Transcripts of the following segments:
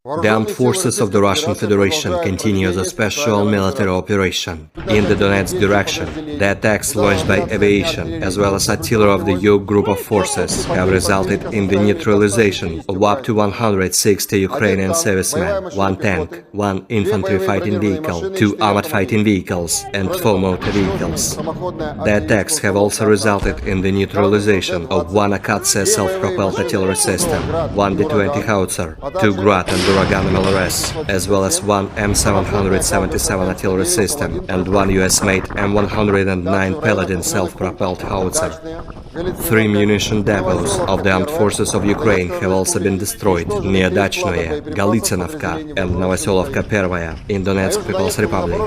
The armed forces of the Russian Federation continue a special military operation. In the Donetsk direction, the attacks launched by aviation, as well as artillery of the Yug Group of Forces, have resulted in the neutralisation of up to 160 Ukrainian servicemen, 1 tank, 1 infantry fighting vehicle, 2 armored fighting vehicles, and 4 motor vehicles. The attacks have also resulted in the neutralisation of 1 Akatsia self-propelled artillery system, 1 D-20 howitzer, 2 Grad and Uragan MLRS, as well as 1 M777 artillery system and 1 US-made M109 Paladin self-propelled howitzer. 3 munition depots of the armed forces of Ukraine have also been destroyed near Dachnoye, Galicynovka and Novosyolovka Pervaya in Donetsk People's Republic.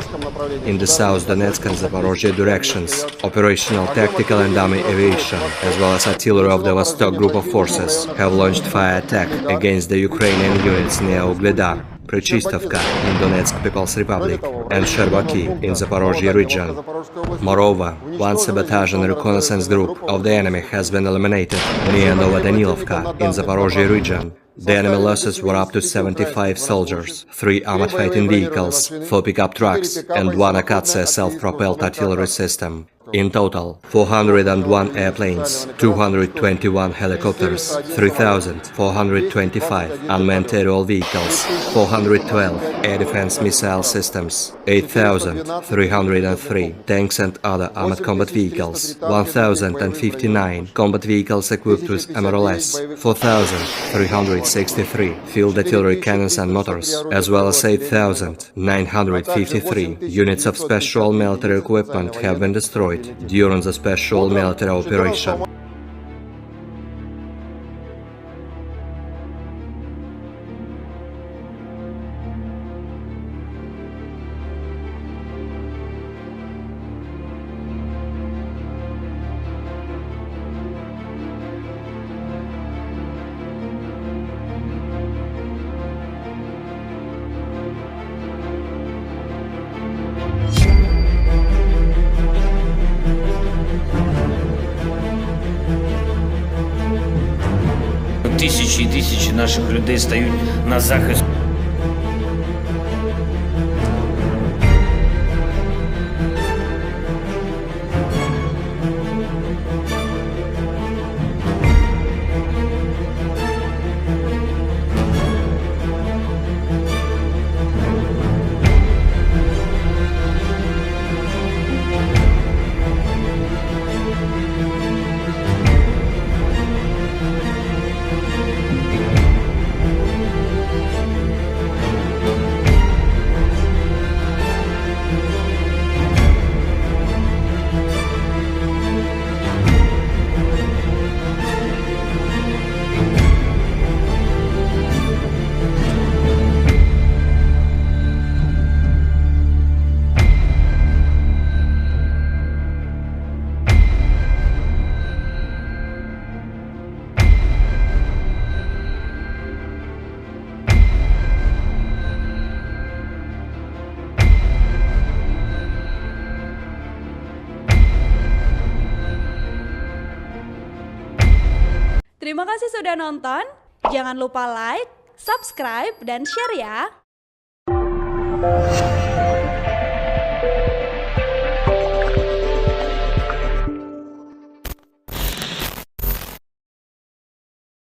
In the South Donetsk and Zaporozhye directions, operational, tactical and Army Aviation, as well as artillery of the Vostok Group of Forces, have launched fire attack against the Ukrainian units near Ugledar, Prechistovka in Donetsk People's Republic, and Scherbaki in Zaporozhye region. Moreover, one sabotage and reconnaissance group of the enemy has been eliminated near Dachnoye in Zaporozhye region. The enemy losses were up to 75 soldiers, 3 armored fighting vehicles, 4 pickup trucks, and 1 Akatsia self-propelled artillery system. In total, 401 airplanes, 221 helicopters, 3,425 unmanned aerial vehicles, 412 air defense missile systems, 8,303 tanks and other armored combat vehicles, 1,059 combat vehicles equipped with MLRS, 4,363 field artillery cannons and motors, as well as 8,953 units of special military equipment have been destroyed during the special military operation. Тисячі і тисячі наших людей стають на захист. Terima kasih sudah nonton, jangan lupa like, subscribe, dan share ya!